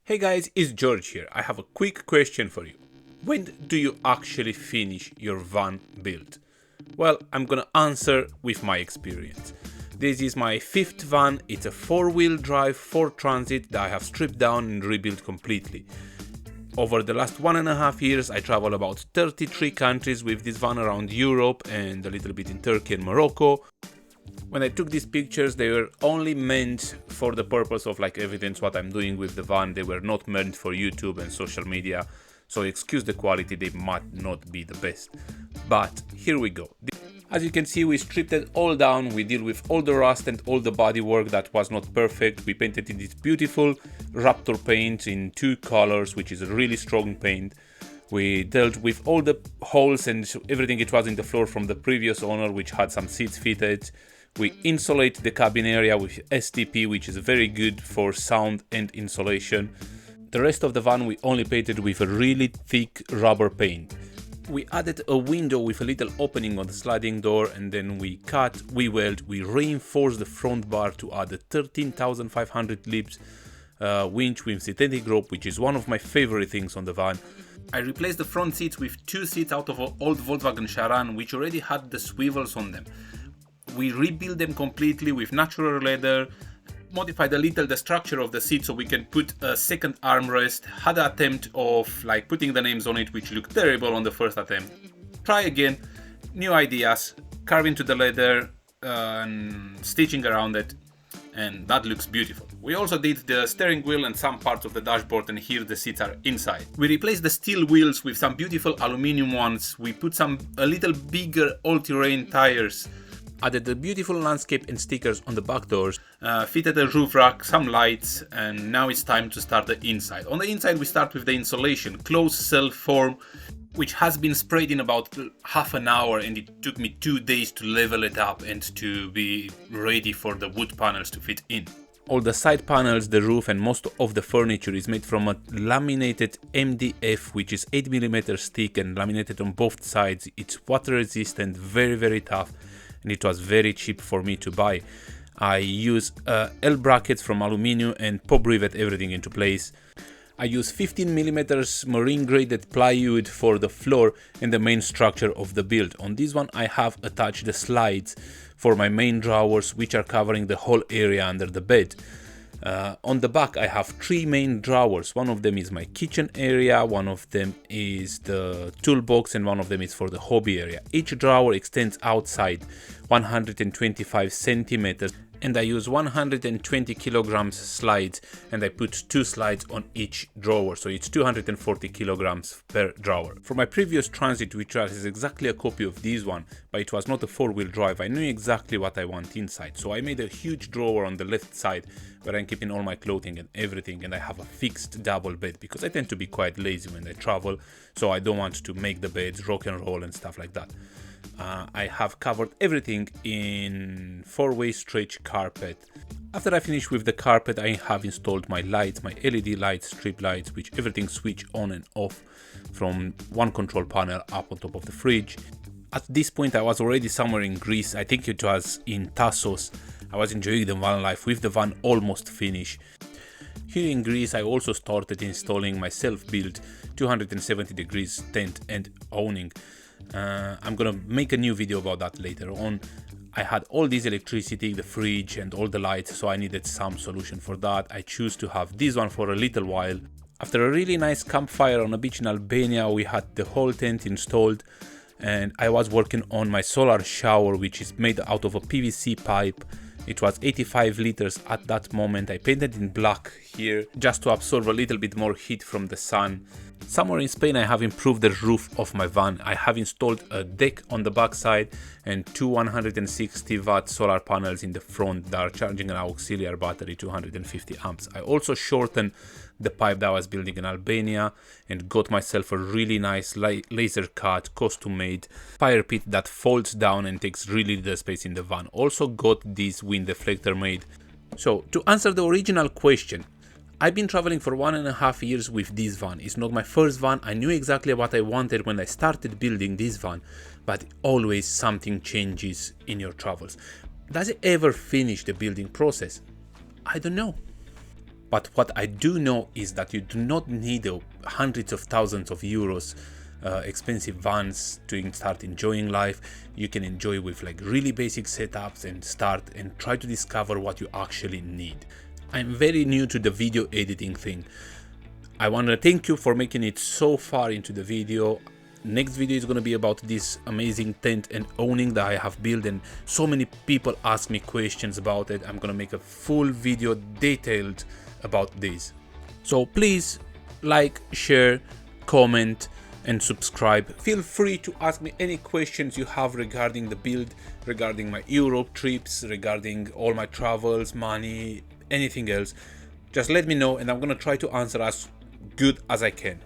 Hey guys, it's George here. I have a quick question for you. When do you actually finish your van build? Well, I'm gonna answer with my experience. This is my fifth van. It's a 4-wheel drive Ford Transit that I have stripped down and rebuilt completely. Over the last 1.5 years, I traveled about 33 countries with this van around Europe and a little bit in Turkey and Morocco. When I took these pictures, they were only meant for the purpose of evidence what I'm doing with the van. They were not meant for YouTube and social media, so excuse the quality, they might not be the best. But here we go. As you can see, we stripped it all down. We deal with all the rust and all the bodywork that was not perfect. We painted in this beautiful Raptor paint in 2 colors, which is a really strong paint. We dealt with all the holes and everything it was in the floor from the previous owner, which had some seats fitted. We insulate the cabin area with STP, which is very good for sound and insulation. The rest of the van we only painted with a really thick rubber paint. We added a window with a little opening on the sliding door, and then we cut, we weld, we reinforced the front bar to add a 13,500 lips winch with synthetic rope, which is one of my favorite things on the van. I replaced the front seats with 2 seats out of an old Volkswagen Charan, which already had the swivels on them. We rebuilt them completely with natural leather, modified a little the structure of the seat so we can put a second armrest, had an attempt of putting the names on it, which looked terrible on the first attempt. Try again, new ideas, carve into the leather and stitching around it, and that looks beautiful. We also did the steering wheel and some parts of the dashboard, and here the seats are inside. We replaced the steel wheels with some beautiful aluminum ones. We put a little bigger all-terrain tires. Added the beautiful landscape and stickers on the back doors, fitted a roof rack, some lights, and now it's time to start the inside. On the inside we start with the insulation, closed cell form, which has been sprayed in about half an hour, and it took me 2 days to level it up and to be ready for the wood panels to fit in. All the side panels, the roof and most of the furniture is made from a laminated MDF, which is 8mm thick and laminated on both sides. It's water resistant, very tough, and it was very cheap for me to buy. I use L brackets from aluminium and pop rivet everything into place. I use 15mm marine graded plywood for the floor and the main structure of the build. On this one I have attached the slides for my main drawers, which are covering the whole area under the bed. On the back I have 3 main drawers. One of them is my kitchen area, one of them is the toolbox, and one of them is for the hobby area. Each drawer extends outside 125 centimeters, and I use 120 kilograms slides, and I put 2 slides on each drawer, so it's 240 kilograms per drawer. For my previous Transit, which was exactly a copy of this one, but it was not a 4-wheel drive, I knew exactly what I want inside, so I made a huge drawer on the left side where I'm keeping all my clothing and everything, and I have a fixed double bed because I tend to be quite lazy when I travel, so I don't want to make the beds rock and roll and stuff like that. I have covered everything in 4-way stretch carpet. After I finish with the carpet, I have installed my lights, my LED lights, strip lights, which everything switch on and off from one control panel up on top of the fridge. At this point I was already somewhere in Greece. I think it was in Tassos. I was enjoying the van life with the van almost finished. Here in Greece I also started installing my self-built 270 degrees tent and awning. I'm gonna make a new video about that later on. I had all this electricity, the fridge and all the lights, so I needed some solution for that. I choose to have this one for a little while. After a really nice campfire on a beach in Albania, we had the whole tent installed, and I was working on my solar shower, which is made out of a PVC pipe. It was 85 liters at that moment. I painted in black here just to absorb a little bit more heat from the sun. Somewhere in Spain I have improved the roof of my van. I have installed a deck on the back side and 2 160 watt solar panels in the front that are charging an auxiliary battery 250 amps. I also shortened the pipe that I was building in Albania and got myself a really nice laser cut custom made fire pit that folds down and takes really little space in the van. Also got this wind deflector made. So to answer the original question, I've been traveling for 1.5 years with this van. It's not my first van. I knew exactly what I wanted when I started building this van, but always something changes in your travels. Does it ever finish the building process? I don't know. But what I do know is that you do not need hundreds of thousands of euros expensive vans to start enjoying life. You can enjoy with like really basic setups and start and try to discover what you actually need. I'm very new to the video editing thing. I want to thank you for making it so far into the video. Next video is going to be about this amazing tent and awning that I have built, and so many people ask me questions about it. I'm going to make a full video detailed about this. So please like, share, comment and subscribe. Feel free to ask me any questions you have regarding the build, regarding my Europe trips, regarding all my travels, money, anything else. Just let me know and I'm going to try to answer as good as I can.